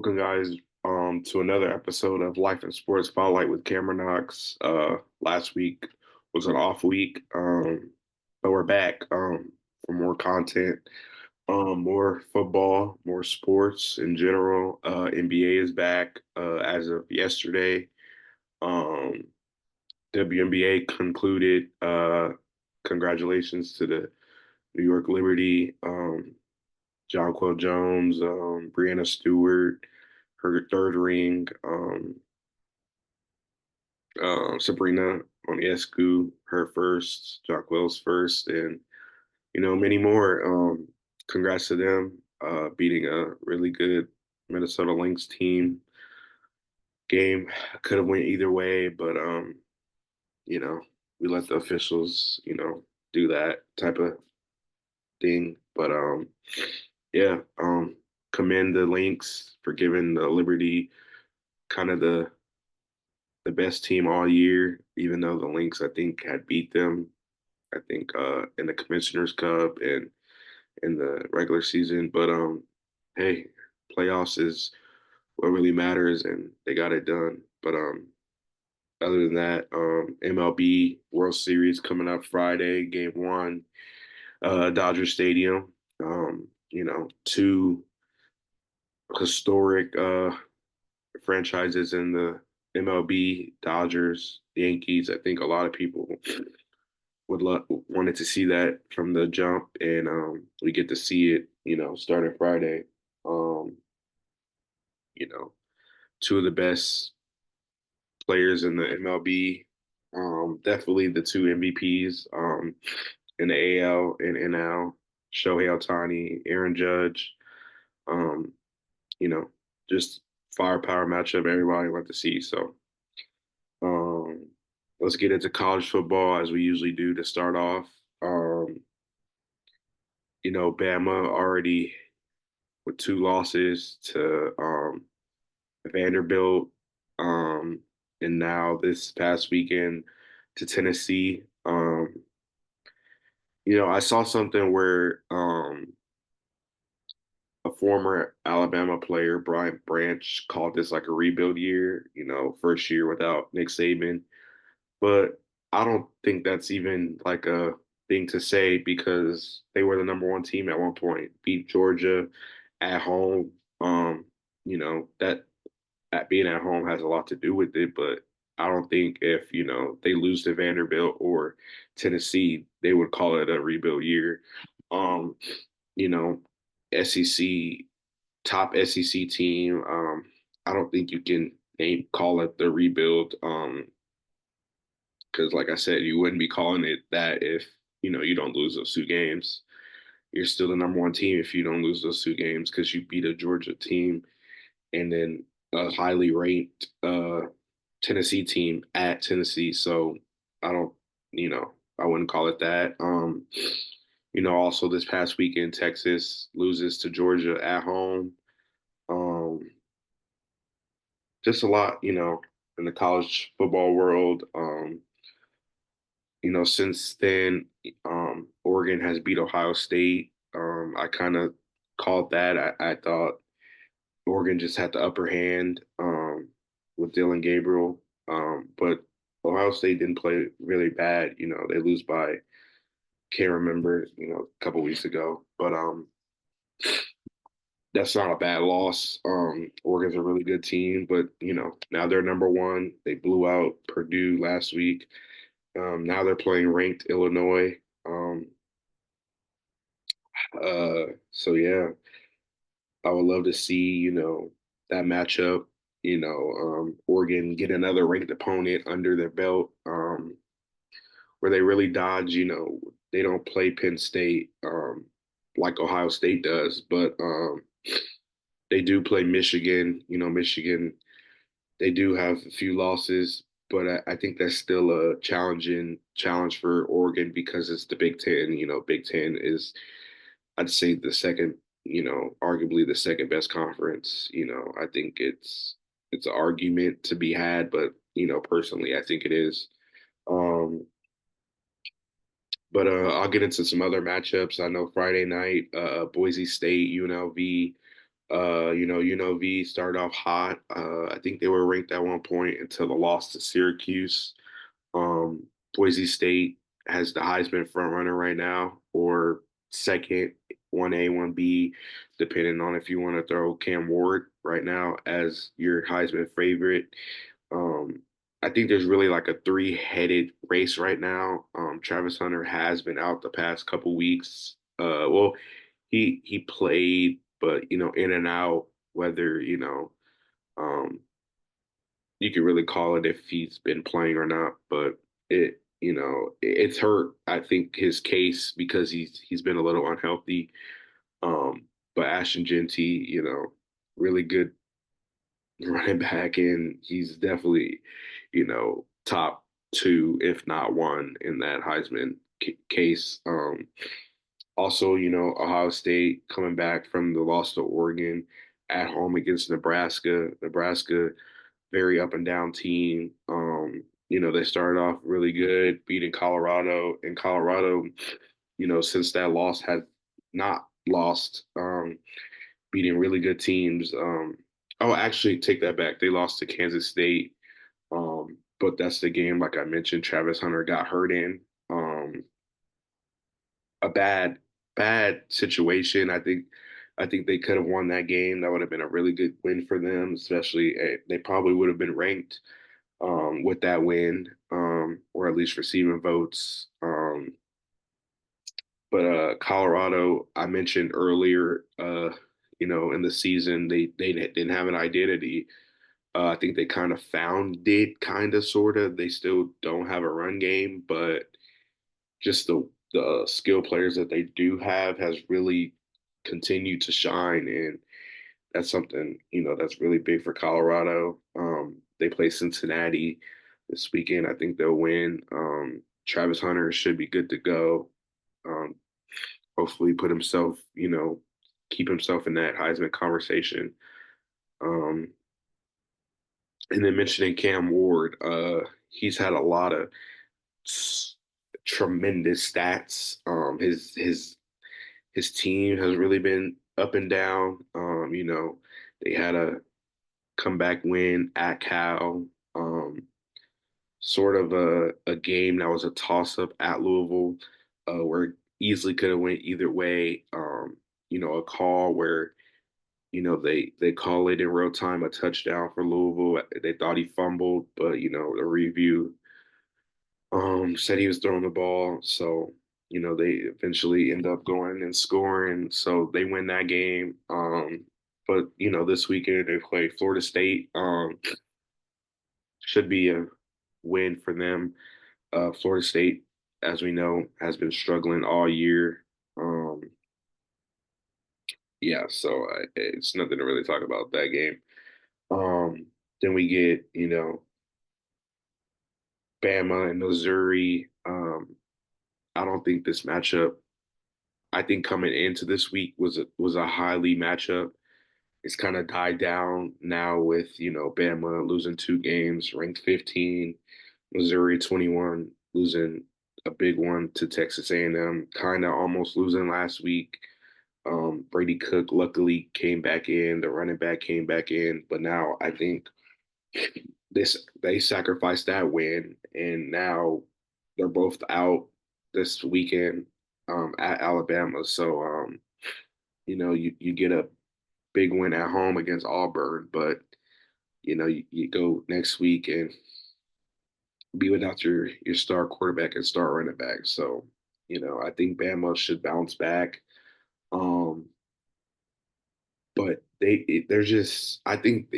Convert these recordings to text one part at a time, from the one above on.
Welcome, guys, to another episode of Life and Sports Spotlight with Cameron Knox. Last week was an off week, but we're back for more content, more football, more sports in general. NBA is back as of yesterday. Um, WNBA concluded. Congratulations to the New York Liberty. Jonquel Jones, Brianna Stewart, her third ring, Sabrina Ionescu, her first, Jonquel's first, and many more. Congrats to them, beating a really good Minnesota Lynx team. Game could have went either way, but you know, we let the officials, do that type of thing. But yeah, commend the Lynx for giving the Liberty kind of the best team all year, even though the Lynx I think had beat them. I think in the Commissioner's Cup and in the regular season. But hey, playoffs is what really matters, and they got it done. But other than that, MLB World Series coming up Friday, Game One, Dodger Stadium. Two historic franchises in the MLB, Dodgers, Yankees. I think a lot of people wanted to see that from the jump, and we get to see it, starting Friday. Um, you know, Two of the best players in the MLB, definitely the two MVPs in the AL and NL, Shohei Ohtani, Aaron Judge. Um, you know, just firepower matchup everybody want to see. So um, let's get into college football as we usually do to start off. Um, Bama already with two losses to Vanderbilt, and now this past weekend to Tennessee. I saw something where a former Alabama player, Brian Branch, called this like a rebuild year, first year without Nick Saban. But I don't think that's even like a thing to say because they were the number one team at one point, beat Georgia at home. That at being at home has a lot to do with it, but I don't think if, they lose to Vanderbilt or Tennessee, they would call it a rebuild year. Um, you know, SEC, top SEC team. I don't think you can call it the rebuild. Because like I said, you wouldn't be calling it that if, you don't lose those two games. You're still the number one team if you don't lose those two games because you beat a Georgia team and then a highly ranked Tennessee team at Tennessee. So I don't, I wouldn't call it that. Also this past weekend, Texas loses to Georgia at home. Um, just a lot, in the college football world. Since then, Oregon has beat Ohio State. I kind of called that. I thought Oregon just had the upper hand with Dylan Gabriel, but Ohio State didn't play really bad. They lose by can't remember. A couple weeks ago, but that's not a bad loss. Oregon's a really good team, but now they're number one. They blew out Purdue last week. Now they're playing ranked Illinois. So yeah, I would love to see, that matchup, Oregon get another ranked opponent under their belt, where they really dodge, they don't play Penn State, like Ohio State does, but they do play Michigan. Michigan, they do have a few losses, but I think that's still a challenging challenge for Oregon because it's the Big Ten. Big Ten is, I'd say, the second, arguably the second best conference. I think it's an argument to be had, but personally, I think it is. Um, but I'll get into some other matchups. I know Friday night, Boise State, UNLV. UNLV started off hot. I think they were ranked at one point until the loss to Syracuse. Um, Boise State has the Heisman front runner right now, or second, 1A, 1B, depending on if you want to throw Cam Ward right now as your Heisman favorite. Um, I think there's really like a three-headed race right now. Travis Hunter has been out the past couple weeks. Well, he played, but in and out. Whether um, you could really call it if he's been playing or not, but it's hurt. I think his case because he's been a little unhealthy. But Ashton Genty, really good running back, and he's definitely, top two, if not one, in that Heisman case. Also, Ohio State coming back from the loss to Oregon at home against Nebraska. Nebraska, very up and down team. They started off really good, beating Colorado, and Colorado, since that loss had not lost, beating really good teams. Oh, actually, take that back. They lost to Kansas State, but that's the game, like I mentioned, Travis Hunter got hurt in. A bad situation. I think they could have won that game. That would have been a really good win for them, especially they probably would have been ranked with that win, or at least receiving votes. But Colorado, I mentioned earlier, in the season, they didn't have an identity. I think they kind of found it, kind of, sort of. They still don't have a run game, but just the skill players that they do have has really continued to shine, and that's something that's really big for Colorado. They play Cincinnati this weekend. I think they'll win. Travis Hunter should be good to go. Um, Hopefully, put himself, keep himself in that Heisman conversation. Um, and then mentioning Cam Ward, he's had a lot of tremendous stats. His team has really been up and down. They had a comeback win at Cal. Sort of a game that was a toss up at Louisville, where it easily could have went either way. A call where they call it in real time a touchdown for Louisville. They thought he fumbled, but the review said he was throwing the ball. So, they eventually end up going and scoring. So they win that game. But, this weekend they play Florida State. Should be a win for them. Florida State, as we know, has been struggling all year. Um, yeah, so it's nothing to really talk about that game. Then we get, Bama and Missouri. I don't think this matchup. I think coming into this week was a highly matchup. It's kind of died down now with Bama losing two games, ranked 15, Missouri 21 losing a big one to Texas A&M, kind of almost losing last week. Brady Cook luckily came back in, the running back came back in, but now I think this they sacrificed that win, and now they're both out this weekend at Alabama. So you get a big win at home against Auburn, but you go next week and be without your star quarterback and star running back. So I think Bama should bounce back. Um, but they're just I think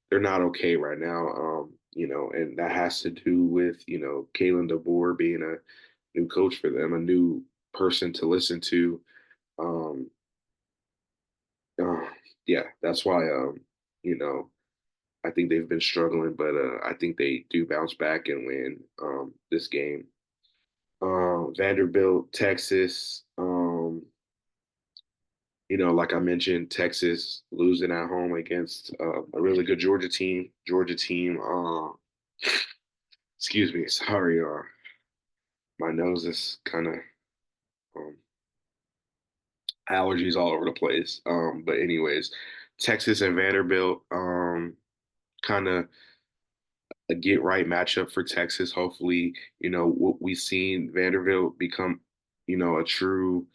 they're not okay right now. And that has to do with Kalen DeBoer being a new coach for them, a new person to listen to. Um, uh, yeah, that's why you know I think they've been struggling, but I think they do bounce back and win this game. Vanderbilt, Texas. Like I mentioned, Texas losing at home against a really good Georgia team. Georgia team. Excuse me. Sorry. My nose is kind of um, allergies all over the place. But anyways, Texas and Vanderbilt, kind of a get right matchup for Texas. Hopefully, what we've seen Vanderbilt become, a true,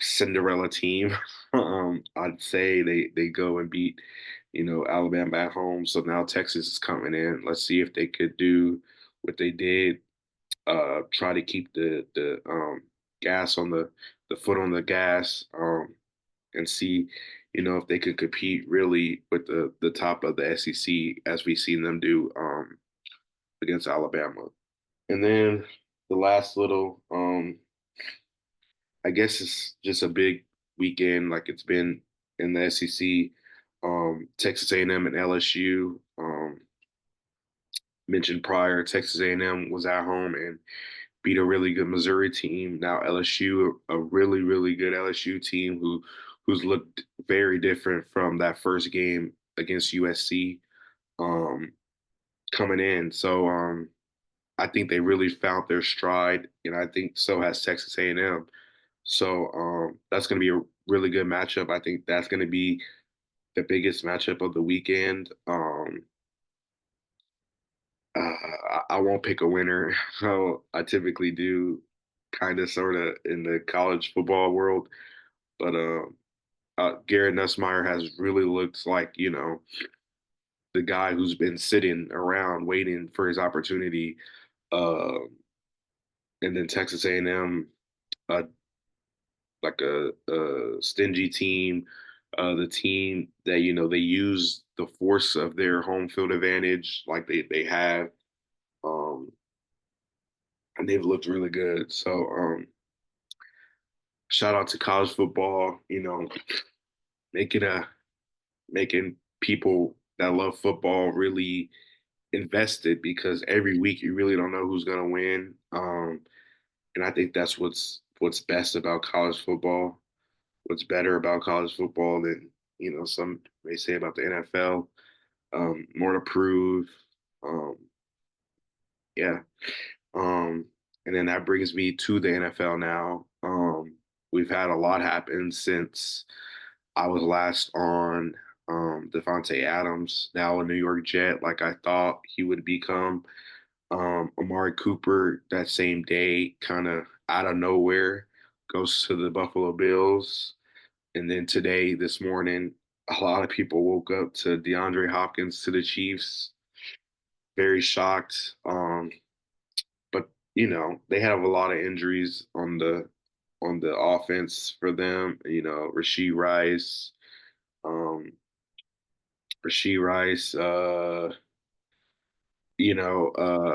Cinderella team. I'd say they go and beat, Alabama at home. So now Texas is coming in. Let's see if they could do what they did. Try to keep the gas on the foot on the gas. And see, if they could compete really with the top of the SEC as we've seen them do against Alabama. And then the last little, I guess it's just a big weekend, like it's been in the SEC. Texas A&M and LSU. Mentioned prior, Texas A&M was at home and beat a really good Missouri team. Now LSU, a really really good LSU team who's looked very different from that first game against USC um, coming in. So I think they really found their stride, and I think so has Texas A&M. So that's going to be a really good matchup. I think that's going to be the biggest matchup of the weekend. I won't pick a winner. How I typically do, kind of, sort of, in the college football world. But Garrett Nussmeier has really looked like, the guy who's been sitting around waiting for his opportunity. Uh, and then Texas A&M, uh, like a stingy team, the team that, they use the force of their home field advantage like they have. Um, and they've looked really good. So shout out to college football, making a making people that love football really invested because every week you really don't know who's gonna win. And I think that's what's best about college football. What's better about college football than some may say about the NFL. More to prove. Um, yeah. Um, and then that brings me to the NFL now. We've had a lot happen since I was last on Devontae Adams, now a New York Jet, like I thought he would become. Amari Cooper that same day, kind of out of nowhere, goes to the Buffalo Bills. And then today, this morning, a lot of people woke up to DeAndre Hopkins to the Chiefs. Very shocked. But they have a lot of injuries on the offense for them. Um, Rasheed Rice,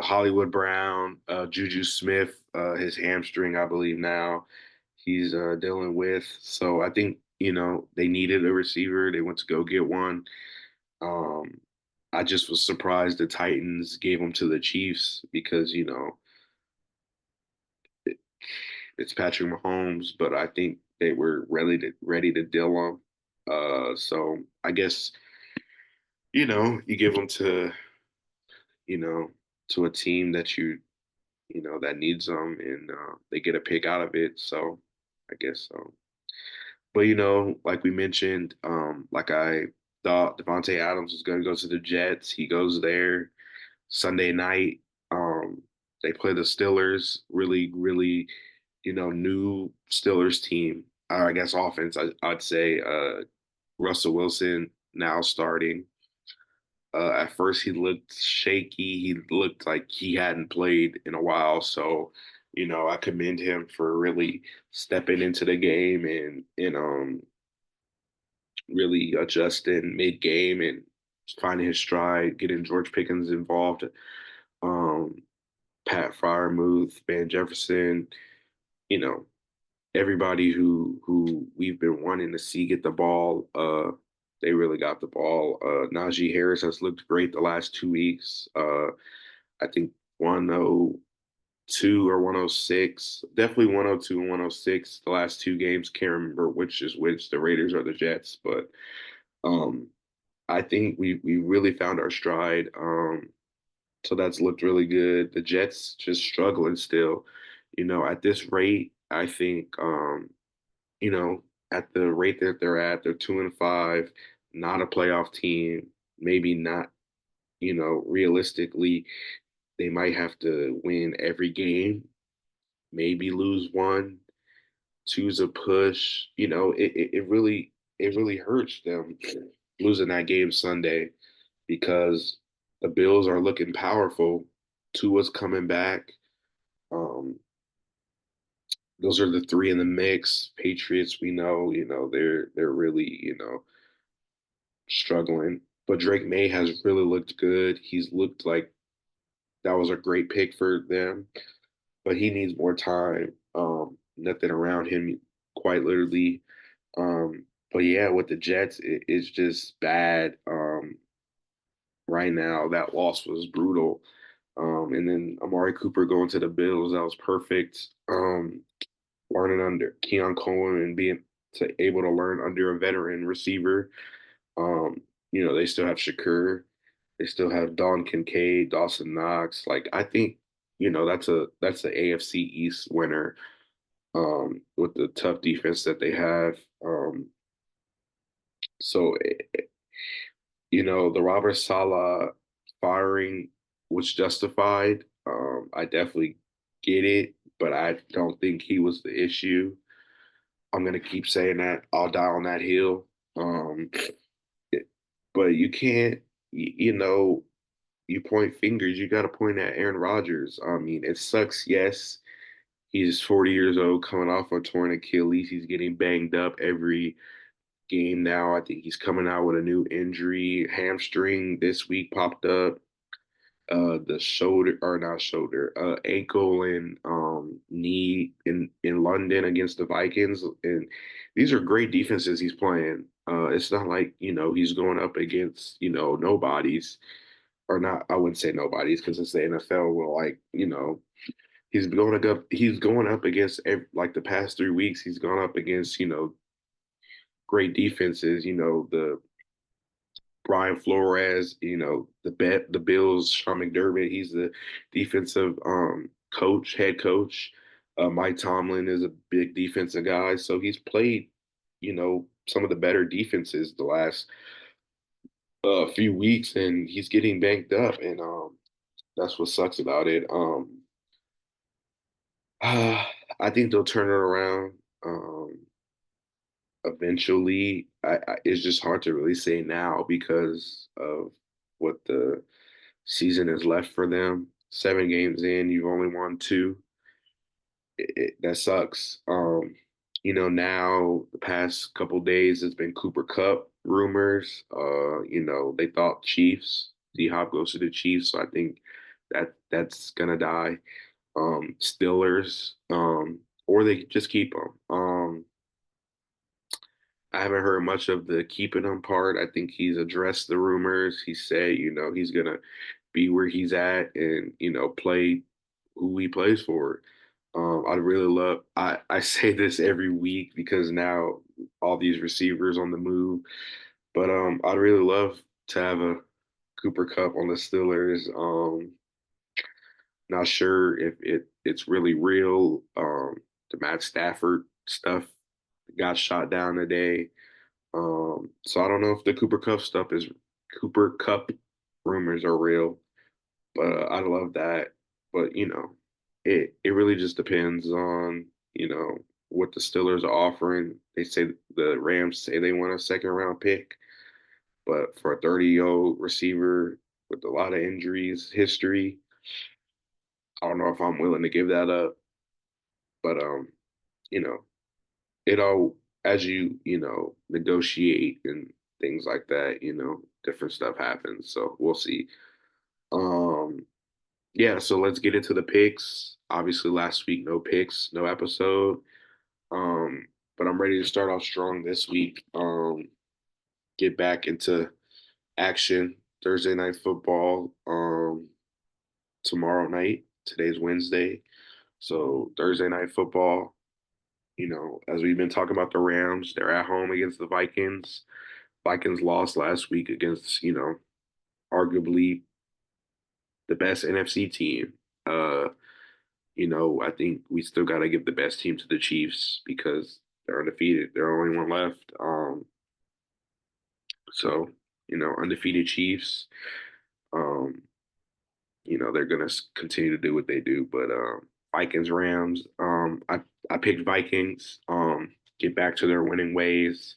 Hollywood Brown, Juju Smith, his hamstring, I believe now he's dealing with. So I think, they needed a receiver. They went to go get one. Um, I just was surprised the Titans gave him to the Chiefs because, it, it's Patrick Mahomes, but I think they were ready to deal him. So I guess, you give them you know, to a team that that needs them, and they get a pick out of it. So I guess so. But like we mentioned, like I thought Devontae Adams was going to go to the Jets. He goes there Sunday night. Um, they play the Steelers. Really, really, new Steelers team. I guess offense. I'd say Russell Wilson now starting. At first, he looked shaky. He looked like he hadn't played in a while. So, I commend him for really stepping into the game and really adjusting mid game and finding his stride, getting George Pickens involved, um, Pat Fryermuth, Van Jefferson, you know, everybody who we've been wanting to see get the ball. They really got the ball. Najee Harris has looked great the last 2 weeks. I think 102 or 106, definitely 102 and 106 the last two games. Can't remember which is which, the Raiders or the Jets, but um, I think we really found our stride. So that's looked really good. The Jets just struggling still. At this rate, I think you know, at the rate that they're 2-5, not a playoff team, maybe not, realistically, they might have to win every game, maybe lose one, two's a push. It really hurts them losing that game Sunday because the Bills are looking powerful. Tua's coming back. Um, those are the three in the mix. Patriots, we know, they're really, struggling. But Drake May has really looked good. He's looked like that was a great pick for them, but he needs more time. Nothing around him, quite literally. But yeah, with the Jets, it's just bad. Right now, that loss was brutal. And then Amari Cooper going to the Bills, that was perfect. Learning under Keon Cohen and being able to learn under a veteran receiver. Um, they still have Shakur, they still have Don Kincaid, Dawson Knox. Like I think, that's the AFC East winner, with the tough defense that they have. So the Robert Sala firing was justified. I definitely get it, but I don't think he was the issue. I'm gonna keep saying that. I'll die on that hill. Um, but you can't, you point fingers. You got to point at Aaron Rodgers. I mean, it sucks. Yes, he's 40 years old, coming off a torn Achilles. He's getting banged up every game now. I think he's coming out with a new injury. Hamstring this week popped up. The shoulder, or not shoulder, ankle and knee in London against the Vikings. And these are great defenses he's playing. It's not like, he's going up against, nobodies, or not. I wouldn't say nobodies because it's the NFL. Well, like, he's going up against like the past 3 weeks. He's gone up against, great defenses. The Brian Flores, the Bills, Sean McDermott. He's the defensive head coach. Mike Tomlin is a big defensive guy, so he's played, some of the better defenses the last few weeks, and he's getting banked up, and that's what sucks about it. I think they'll turn it around. Eventually. It's just hard to really say now because of what the season is left for them. 7 games in, you've only won two. That sucks. Now the past couple days it's been Cooper Cup rumors. They thought Chiefs. D Hop goes to the Chiefs, so I think that's gonna die. Steelers, or they just keep him. I haven't heard much of the keeping him part. I think he's addressed the rumors. He said, he's gonna be where he's at and, play who he plays for. I'd really love I say this every week because now all these receivers on the move. But I'd really love to have a Cooper Cup on the Steelers. Not sure if it's really real. The Matt Stafford stuff got shot down today. So I don't know if the Cooper Cup rumors are real, but I love that. But it really just depends on what the Steelers are offering. They say the Rams say they want a second round pick, but for a 30-year-old receiver with a lot of injuries history, I don't know if I'm willing to give that up. But you know, it all as you negotiate and things like that, different stuff happens. So we'll see. Um, yeah, so let's get into the picks. Obviously, last week no picks, no episode. Um, but I'm ready to start off strong this week. Get back into action. Thursday night football. Tomorrow night. Today's Wednesday, so Thursday night football. As we've been talking about the Rams, they're at home against the Vikings. Vikings lost last week against, arguably the best NFC team. I think we still got to give the best team to the Chiefs because They're undefeated. They're the only one left. So undefeated Chiefs. Um, they're gonna continue to do what they do. But Vikings, Rams. I picked Vikings. Get back to their winning ways.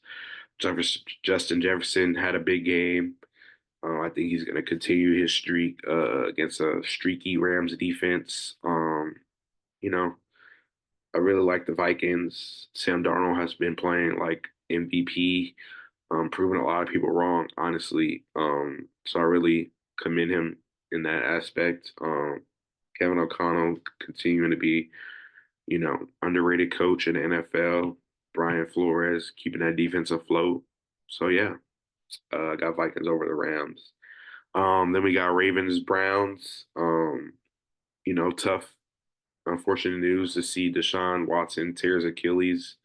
Justin Jefferson had a big game. I think he's going to continue his streak against a streaky Rams defense. You know, I really like the Vikings. Sam Darnold has been playing like MVP, proving a lot of people wrong, honestly. So I really commend him in that aspect. Kevin O'Connell continuing to be, underrated coach in the NFL. Brian Flores keeping that defense afloat. So yeah, I got Vikings over the Rams. Then we got Ravens, Browns. Tough, unfortunate news to see Deshaun Watson tears Achilles.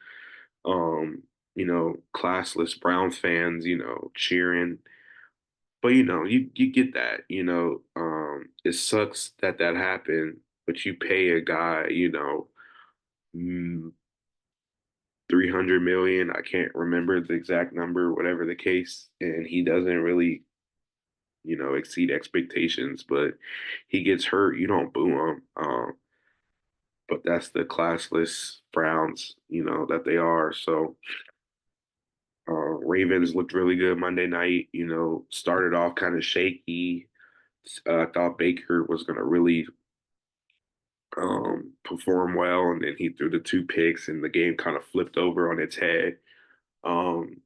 Classless Browns fans, cheering. But you get that. It sucks that that happened, but you pay a guy, mm, 300 million. I can't remember the exact number, whatever the case, and he doesn't really exceed expectations, but he gets hurt, you don't boo him. But that's the classless Browns, that they are. So Ravens looked really good Monday night, started off kind of shaky. I thought Baker was going to really perform well, and then he threw the two picks, and the game kind of flipped over on its head. Um,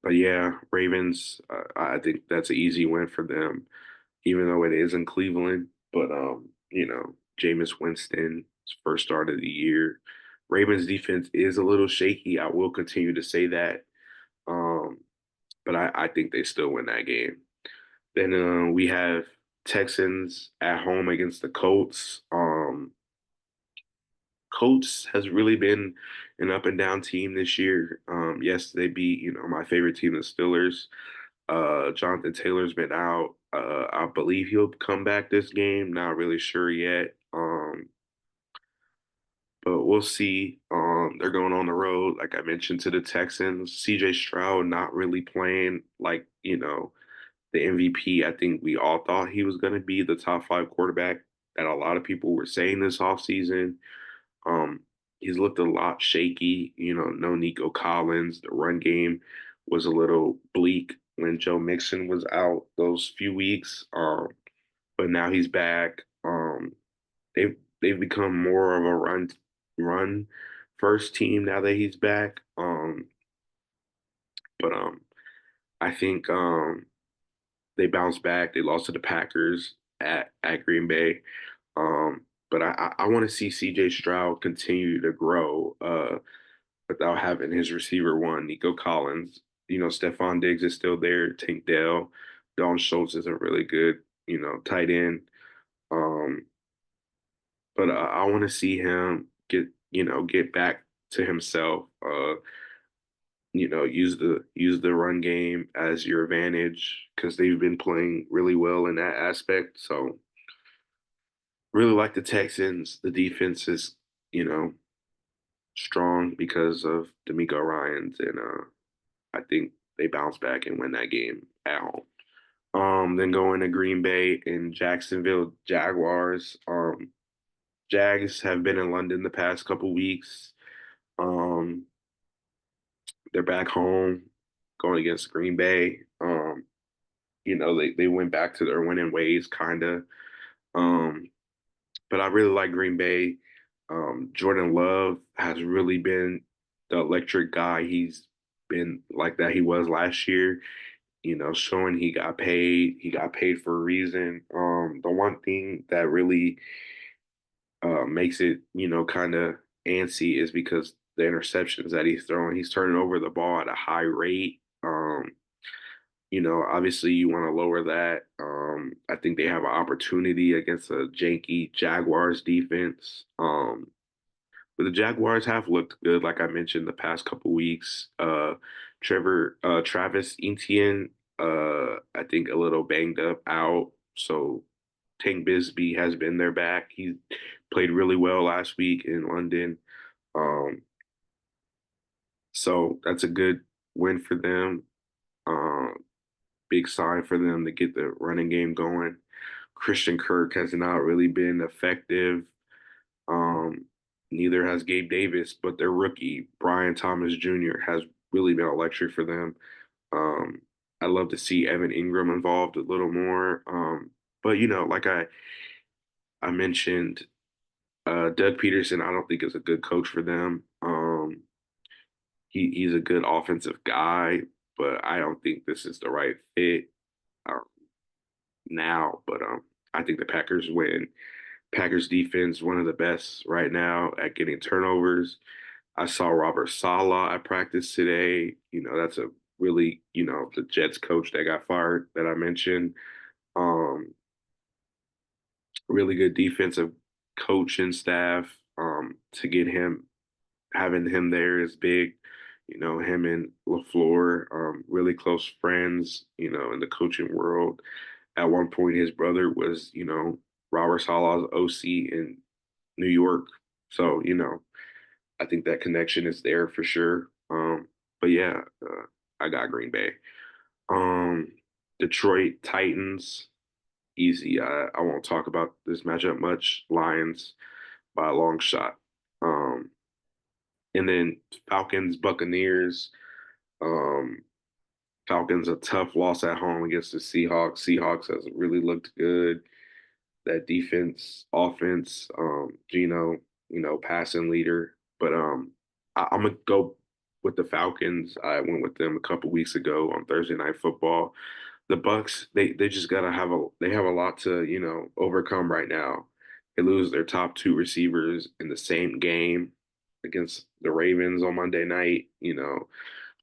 but yeah, Ravens, I think that's an easy win for them, even though it is in Cleveland. But Jameis Winston's first start of the year. Ravens defense is a little shaky. I will continue to say that. Um, but I think they still win that game. Then we have Texans at home against the Colts. Colts has really been an up and down team this year. Yes, they beat, my favorite team, the Steelers. Jonathan Taylor's been out. I believe he'll come back this game. Not really sure yet. But we'll see. They're going on the road, like I mentioned, to the Texans. CJ Stroud not really playing like, the MVP. I think we all thought he was going to be the top five quarterback that a lot of people were saying this offseason. Um, he's looked a lot shaky. No Nico Collins. The run game was a little bleak when Joe Mixon was out those few weeks. But now he's back. They've become more of a run first team now that he's back. But I think they bounced back. They lost to the Packers at Green Bay. But I want to see CJ Stroud continue to grow without having his receiver one, Nico Collins. Stephon Diggs is still there, Tank Dell. Dalton Schultz is a really good, tight end. Um, but I want to see him get back to himself. Use the run game as your advantage because they've been playing really well in that aspect. So really like the Texans. The defense is, you know, strong because of D'Amico Ryans, and I think they bounce back and win that game at home. Then going to Green Bay and Jacksonville Jaguars. Jags have been in London the past couple weeks. Um, they're back home going against Green Bay. They went back to their winning ways, kind of. Um, but I really like Green Bay. Jordan Love has really been the electric guy he's been like that he was last year. Showing he got paid. He got paid for a reason. The one thing that really makes it, kind of antsy is because the interceptions that he's throwing, he's turning over the ball at a high rate. Obviously you want to lower that. I think they have an opportunity against a janky Jaguars defense. But the Jaguars have looked good, like I mentioned, the past couple weeks. Travis Etienne, I think a little banged up out. So Tank Bisbee has been their back. He played really well last week in London. Um, So that's a good win for them. Um, Big sign for them to get the running game going. Christian Kirk has not really been effective. Um, Neither has Gabe Davis, but their rookie, Brian Thomas Jr., has really been electric for them. Um, I'd love to see Evan Ingram involved a little more. But like I mentioned, Doug Peterson, I don't think is a good coach for them. He's a good offensive guy, but I don't think this is the right fit um, now. But I think the Packers win. Packers defense one of the best right now at getting turnovers. I saw Robert Saleh at practice today. That's a really, the Jets coach that got fired that I mentioned. Um, Really good defensive coach and staff. To get him having him there is big. Him and LaFleur, really close friends, in the coaching world. At one point, his brother was, Robert Saleh's OC in New York. So, I think that connection is there for sure. But yeah, I got Green Bay. Um, Detroit Titans, easy. I won't talk about this matchup much. Lions by a long shot. Um, and then Falcons Buccaneers. Um, Falcons a tough loss at home against the Seahawks. Seahawks has really looked good. That defense, offense, Gino, passing leader. But I'm gonna go with the Falcons. I went with them a couple weeks ago on Thursday Night Football. The Bucks, they just gotta they have a lot to, overcome right now. They lose their top two receivers in the same game against the Ravens on Monday night,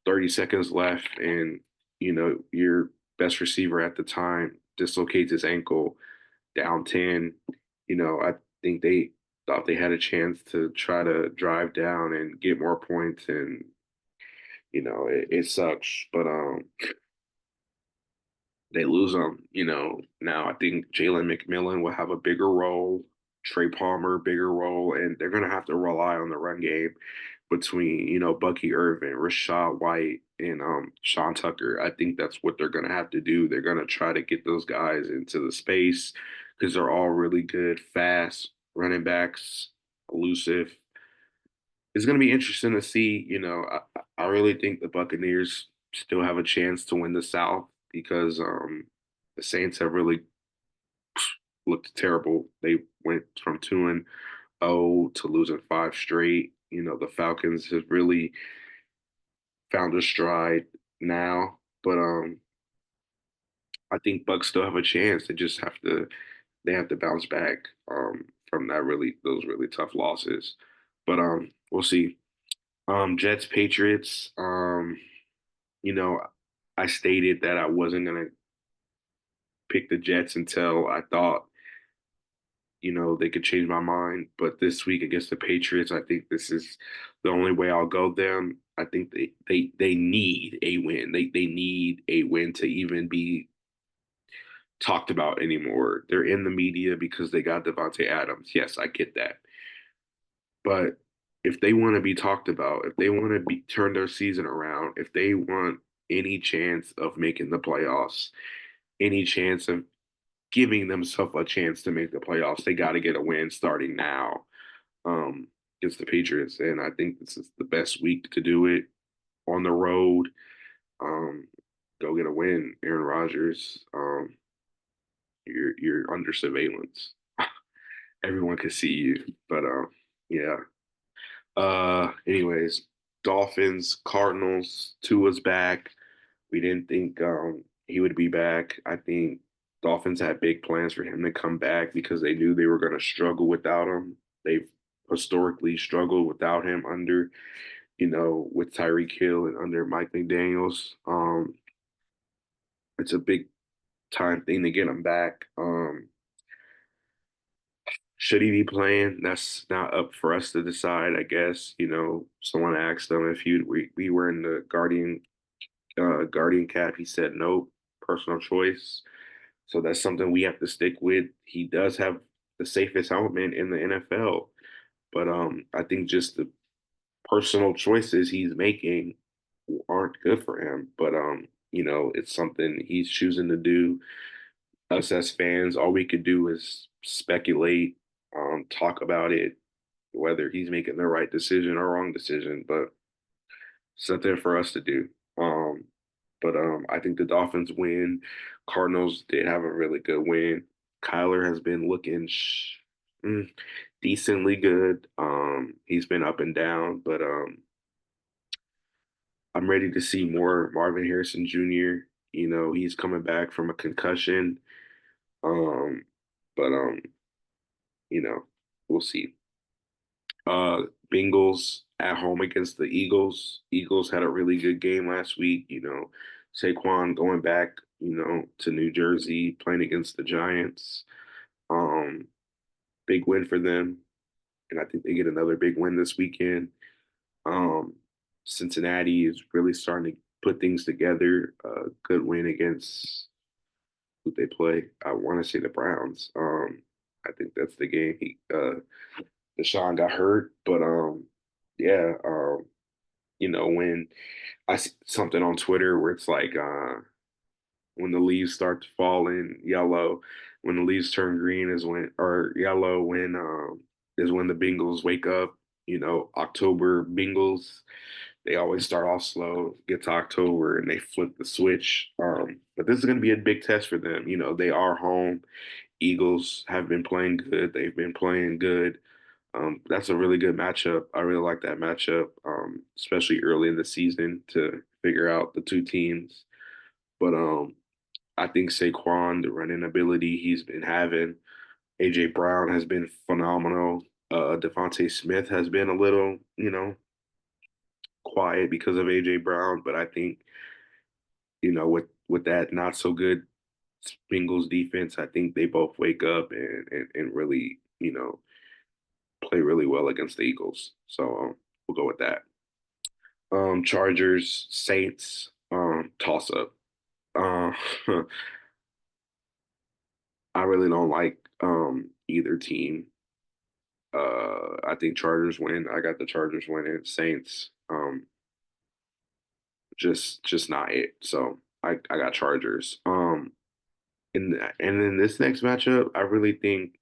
30 seconds left, and your best receiver at the time dislocates his ankle down 10. I think they thought they had a chance to try to drive down and get more points, and it sucks. But they lose them. Now I think Jalen McMillan will have a bigger role, Trey Palmer bigger role, and they're gonna have to rely on the run game between Bucky Irvin, Rashad White, and Sean Tucker. I think that's what they're gonna have to do. They're gonna try to get those guys into the space because they're all really good, fast running backs, elusive. It's gonna be interesting to see. I really think the Buccaneers still have a chance to win the South because the Saints have really looked terrible. They went from 2-0 to losing five straight. The Falcons have really found a stride now, but I think Bucks still have a chance. They have to bounce back from those really tough losses. But we'll see. Jets Patriots. You know, I stated that I wasn't gonna pick the Jets until I thought they could change my mind. But this week against the Patriots, I think this is the only way I'll go them. I think they need a win. They need a win to even be talked about anymore. They're in the media because they got Devontae Adams. Yes, I get that. But if they want to be talked about, if they want to be turn their season around, if they want any chance of making the playoffs, any chance of giving themselves a chance to make the playoffs, they got to get a win starting now um, against the Patriots. And I think this is the best week to do it on the road. Um, go get a win, Aaron Rodgers. You're under surveillance. Everyone can see you, but yeah. Anyways, Dolphins, Cardinals. Tua's back. We didn't think he would be back. I think Dolphins had big plans for him to come back because they knew they were going to struggle without him. They've historically struggled without him under, with Tyreek Hill and under Mike McDaniels. It's a big time thing to get him back. Should he be playing? That's not up for us to decide, I guess. Someone asked him if we were in the Guardian cap. He said no, personal choice. So that's something we have to stick with. He does have the safest helmet in the NFL, but I think just the personal choices he's making aren't good for him. But it's something he's choosing to do. Us as fans, all we could do is speculate, talk about it, whether he's making the right decision or wrong decision. But something for us to do. Um, but I think the Dolphins win. Cardinals did have a really good win. Kyler has been looking mm, decently good. He's been up and down, but I'm ready to see more Marvin Harrison Jr. He's coming back from a concussion. Um, but you know, we'll see. Uh, Bengals at home against the Eagles. Eagles had a really good game last week. Saquon going back, to New Jersey, playing against the Giants. Um, Big win for them. And I think they get another big win this weekend. Um, Cincinnati is really starting to put things together. Good win against who they play. I want to say the Browns. I think that's the game. Deshaun got hurt, but yeah, when I see something on Twitter where it's like when the leaves start to fall in yellow, when the leaves turn green is when, or yellow when is when the Bengals wake up. October Bengals, they always start off slow, get to October, and they flip the switch. But this is going to be a big test for them. They are home. Eagles have been playing good. They've been playing good. That's a really good matchup. I really like that matchup, especially early in the season to figure out the two teams. But I think Saquon, the running ability he's been having, AJ Brown has been phenomenal. Devontae Smith has been a little, quiet because of AJ Brown, but I think, with that not so good Bengals defense, I think they both wake up and really, play really well against the Eagles. So we'll go with that. Chargers, Saints, toss up. Uh, I really don't like either team. I think Chargers win. I got the Chargers winning. Saints, just not it. So I got Chargers. And then this next matchup, I really think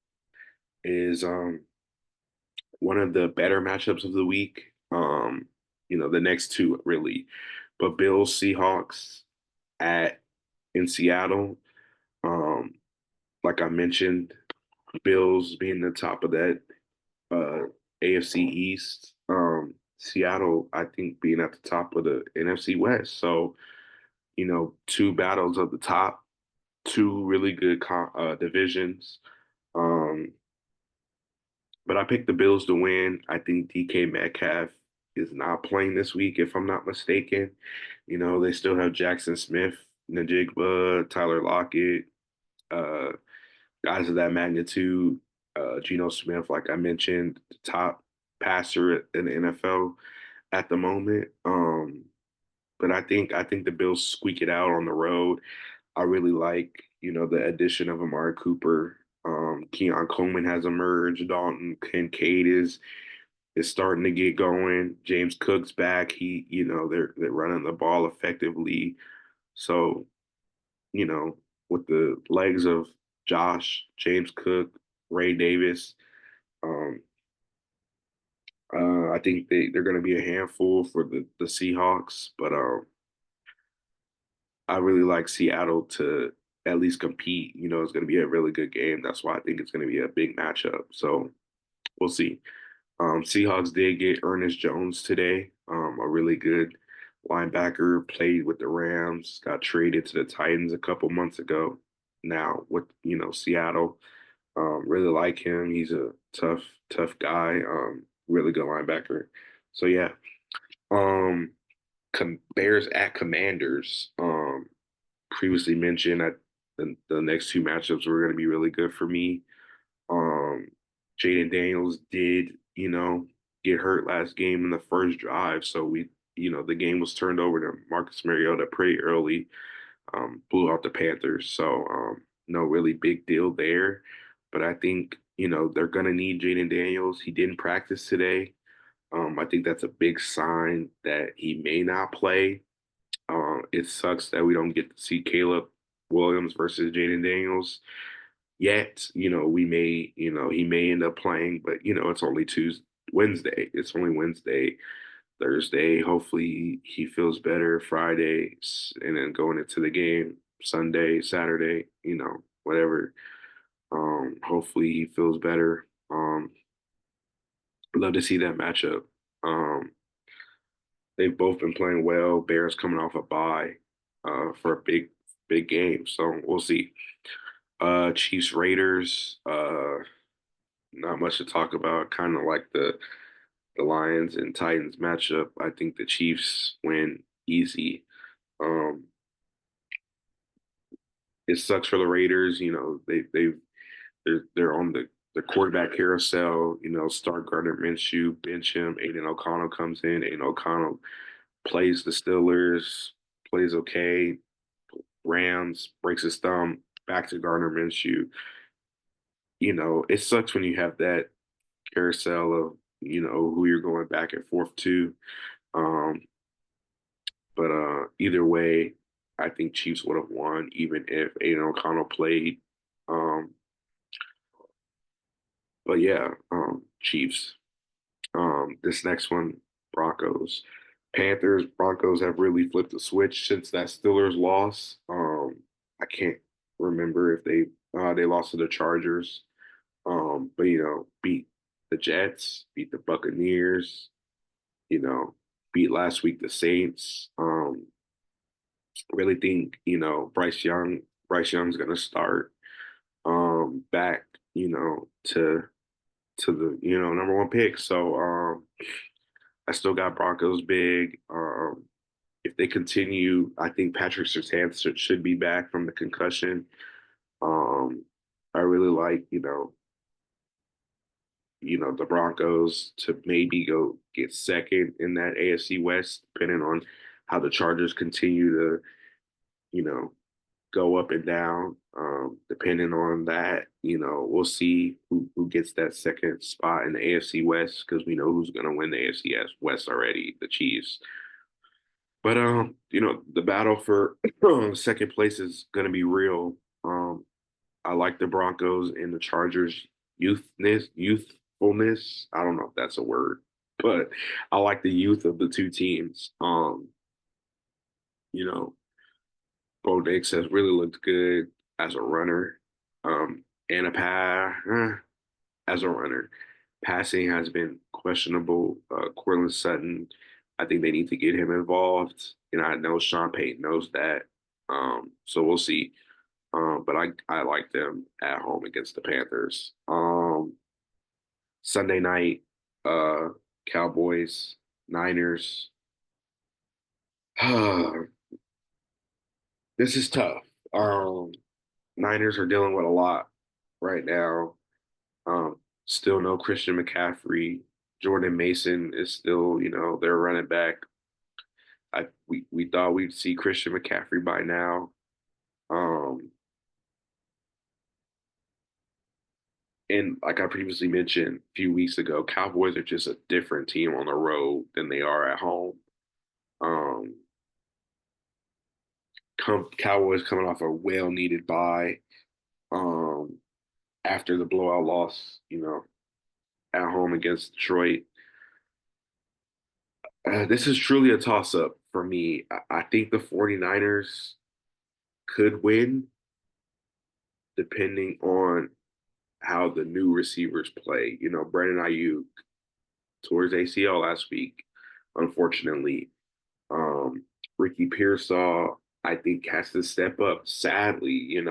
is one of the better matchups of the week. The next two really, but Bills Seahawks at in Seattle. Um, like I mentioned, Bills being the top of that uh, AFC East. Seattle, I think, being at the top of the NFC West. So, two battles of the top, two really good divisions. Um, but I picked the Bills to win. I think DK Metcalf is not playing this week, if I'm not mistaken. They still have Jackson Smith, Najigba, Tyler Lockett, uh, guys of that magnitude. Geno Smith, like I mentioned, the top passer in the NFL at the moment. But I think the Bills squeak it out on the road. I really like, the addition of Amari Cooper. Keon Coleman has emerged. Dalton Kincaid is starting to get going. James Cook's back. They're running the ball effectively. So, you know, with the legs of Josh, James Cook, Ray Davis, um, I think they're going to be a handful for the Seahawks. But I really like Seattle to at least compete. It's going to be a really good game. That's why I think it's going to be a big matchup. So we'll see. Seahawks did get Ernest Jones today, a really good linebacker, played with the Rams, got traded to the Titans a couple months ago. Now with Seattle, really like him. He's a tough guy. Really good linebacker. So yeah, um, Bears at Commanders. Previously mentioned that the next two matchups were going to be really good for me. Um, Jaden Daniels did, get hurt last game in the first drive. So the game was turned over to Marcus Mariota pretty early, blew out the Panthers. So, no really big deal there. But I think, they're going to need Jaden Daniels. He didn't practice today. I think that's a big sign that he may not play. It sucks that we don't get to see Caleb Williams versus Jaden Daniels yet. We may, he may end up playing, but it's only Tuesday, Wednesday. It's only Wednesday, Thursday. Hopefully he feels better Friday, and then going into the game Sunday, Saturday, whatever. Hopefully he feels better. Love to see that matchup. Um, they've both been playing well. Bears coming off a bye for a big game, so we'll see. Chiefs Raiders. Not much to talk about. Kind of like the Lions and Titans matchup. I think the Chiefs win easy. Um, it sucks for the Raiders. They're on the quarterback carousel. Start Gardner Minshew, bench him. Aiden O'Connell comes in. Aiden O'Connell plays the Steelers, plays okay. Rams breaks his thumb. Back to Gardner Minshew. It sucks when you have that carousel of who you're going back and forth to. Um, but either way, I think Chiefs would have won even if Aiden O'Connell played. Um, but yeah, Chiefs. This next one, Broncos. Panthers, Broncos have really flipped the switch since that Steelers loss. I can't remember if they lost to the Chargers. But beat the Jets, beat the Buccaneers, you know, beat last week the Saints. Really think, Bryce Young's gonna start back, to the, number one pick. So I still got Broncos big. If they continue, I think Patrick Surtain should be back from the concussion. Um, I really like, the Broncos to maybe go get second in that AFC West, depending on how the Chargers continue to, you know, go up and down. Depending on that, we'll see who gets that second spot in the AFC West because we know who's going to win the AFC West already, the Chiefs. But the battle for second place is going to be real. I like the Broncos and the Chargers youthfulness. I don't know if that's a word, but I like the youth of the two teams. You know, Bo Nix has really looked good as a runner. And as a runner. Passing has been questionable. Cortland Sutton, I think they need to get him involved. And I know Sean Payton knows that. So we'll see. But I like them at home against the Panthers. Sunday night, uh, Cowboys, Niners. This is tough. Niners are dealing with a lot right now. Still no Christian McCaffrey. Jordan Mason is still, their running back. We thought we'd see Christian McCaffrey by now. Um, and like I previously mentioned a few weeks ago, Cowboys are just a different team on the road than they are at home. Um, Cowboys coming off a well-needed bye um, after the blowout loss, at home against Detroit. This is truly a toss-up for me. I think the 49ers could win depending on how the new receivers play. Brandon Ayuk towards ACL last week, unfortunately. Ricky Pearsall, I think, has to step up. Sadly,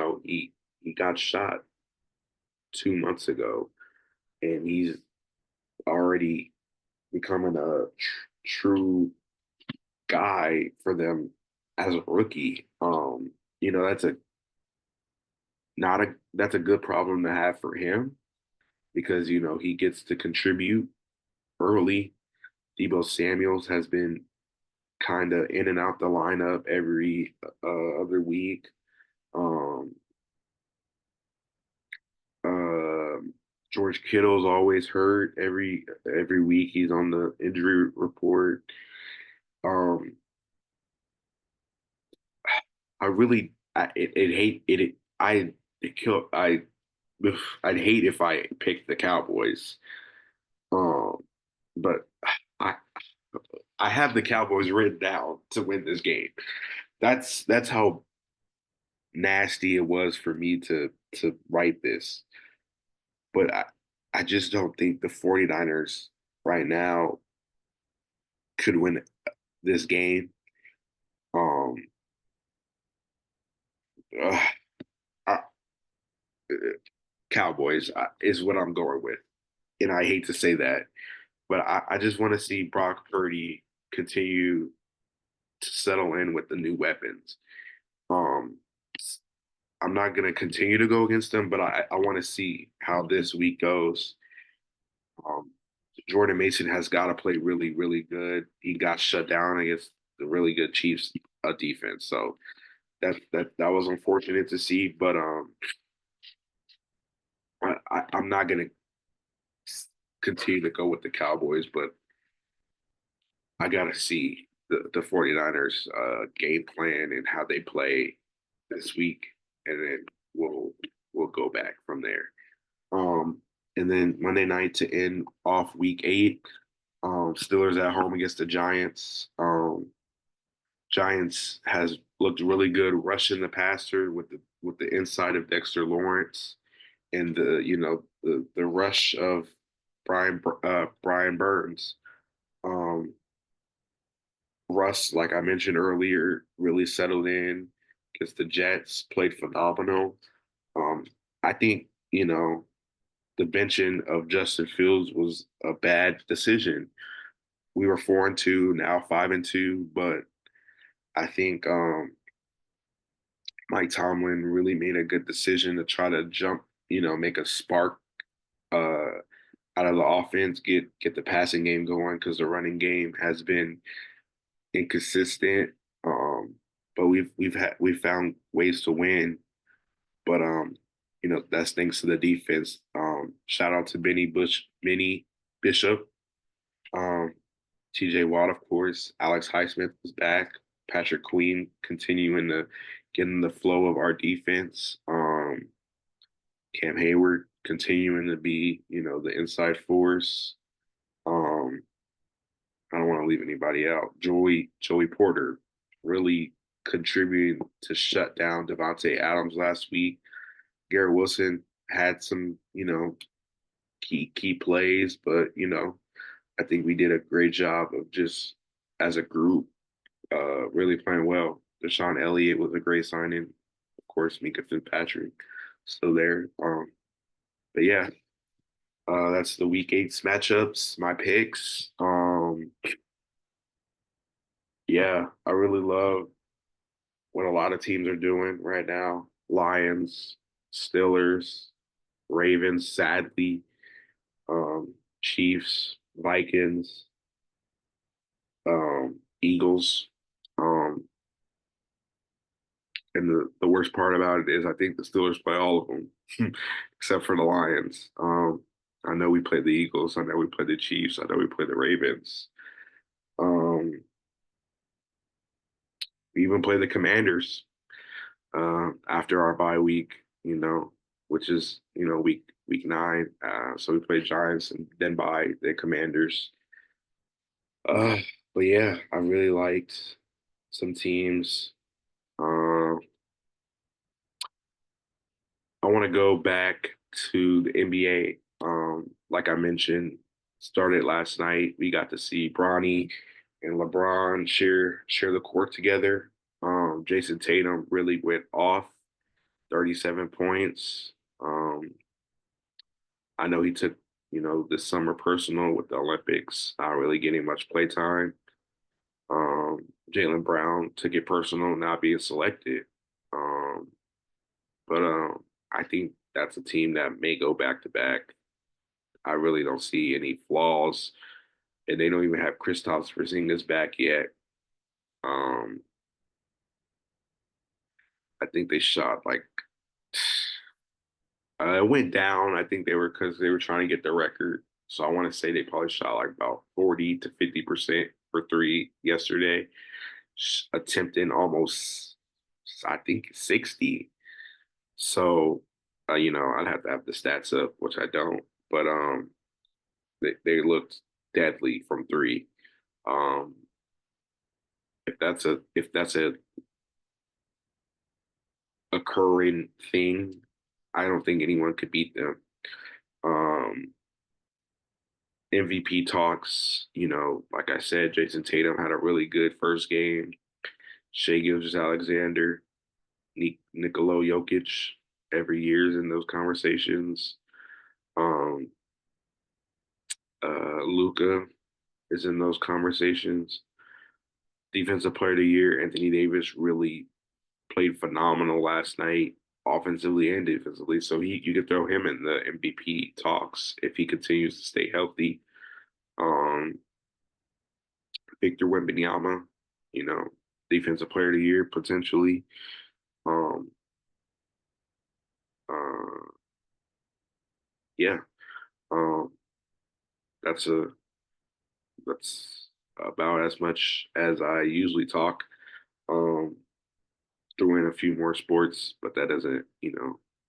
he got shot 2 months ago, and he's already becoming a true guy for them as a rookie. That's a not a that's a good problem to have for him because he gets to contribute early. Debo Samuels has been kind of in and out the lineup every other week. Um, George Kittle's always hurt every week. He's on the injury report. Um, I really it hate it. I it kill I I'd hate if I picked the Cowboys. Um, but I I have the Cowboys written down to win this game. That's how nasty it was for me to write this. But I just don't think the 49ers right now could win this game. Um, uh, I, Cowboys is what I'm going with, and I hate to say that, but I just want to see Brock Purdy continue to settle in with the new weapons. Um, I'm not going to continue to go against them, but I want to see how this week goes. Um, Jordan Mason has got to play really, really good. He got shut down against the really good Chiefs defense, so that was unfortunate to see. But I'm not going to continue to go with the Cowboys, but I got to see the 49ers game plan and how they play this week, and then we'll go back from there. Um, and then Monday night to end off week 8, Steelers at home against the Giants. Giants has looked really good rushing the passer with the inside of Dexter Lawrence and the rush of Brian Burns. Um, Russ, like I mentioned earlier, really settled in because the Jets played phenomenal. Um, I think the benching of Justin Fields was a bad decision. We were 4-2, now 5-2, but I think Mike Tomlin really made a good decision to try to jump, make a spark uh, out of the offense, get the passing game going because the running game has been inconsistent. But we've found ways to win. But that's thanks to the defense. Shout out to Benny Bishop, um, TJ Watt, of course. Alex Highsmith was back. Patrick Queen continuing to get in the flow of our defense. Cam Hayward continuing to be, the inside force. Um, I don't want to leave anybody out. Joey Porter really contributing to shut down Devontae Adams last week. Garrett Wilson had some, key plays, but I think we did a great job of just as a group, really playing well. Deshaun Elliott was a great signing. Of course, Mika Fitzpatrick still there. But yeah, that's the week 8 matchups, my picks. Yeah, I really love what a lot of teams are doing right now. Lions, Steelers, Ravens, sadly, Chiefs, Vikings, Eagles. Um, and the worst part about it is I think the Steelers play all of them, except for the Lions. I know we played the Eagles. I know we played the Chiefs. I know we played the Ravens. Um, we even played the Commanders after our bye week, which is, week 9. So we played Giants and then by the Commanders. Uh, but yeah, I really liked some teams. Uh, I want to go back to the NBA. Like I mentioned, started last night. We got to see Bronny and LeBron share the court together. Jason Tatum really went off, 37 points. I know he took, this summer personal with the Olympics, not really getting much play time. Jaylen Brown took it personal, not being selected. Um, but I think that's a team that may go back to back. I really don't see any flaws, and they don't even have Kristaps Porzingis back yet. Um, I think they shot like It went down. I think they were because they were trying to get the record. So I want to say they probably shot like about 40 to 50% for three yesterday, attempting almost, I think, 60. So, I'd have to have the stats up, which I don't. But they looked deadly from three. Um, if that's a occurring thing, I don't think anyone could beat them. Um, MVP talks, like I said, Jason Tatum had a really good first game. Shea Gilgeous-Alexander, Nikola Jokic, every year is in those conversations. Um, Luca is in those conversations. Defensive Player of the Year, Anthony Davis really played phenomenal last night, offensively and defensively. So you could throw him in the MVP talks if he continues to stay healthy. Um, Victor Wembanyama, you know, Defensive Player of the Year potentially. Um, uh, yeah, um, that's a that's about as much as I usually talk. Um, Throw in a few more sports, but that doesn't,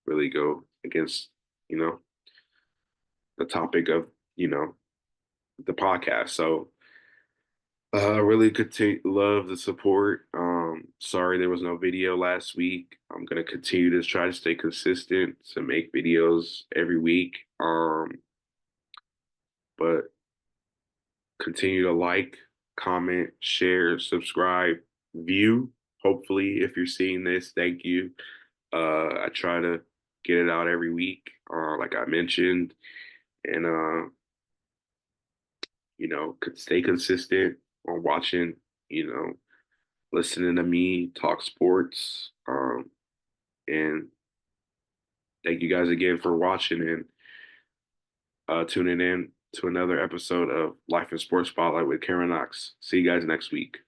really go against, you know, the topic of, you know, the podcast. So really love the support. Sorry there was no video last week. I'm gonna continue to try to stay consistent to make videos every week. But continue to like, comment, share, subscribe, view. Hopefully, if you're seeing this, thank you. I try to get it out every week, like I mentioned, and could stay consistent on watching, you know, listening to me talk sports. And thank you guys again for watching and tuning in to another episode of Life in Sports Spotlight with Karen Knox. See you guys next week.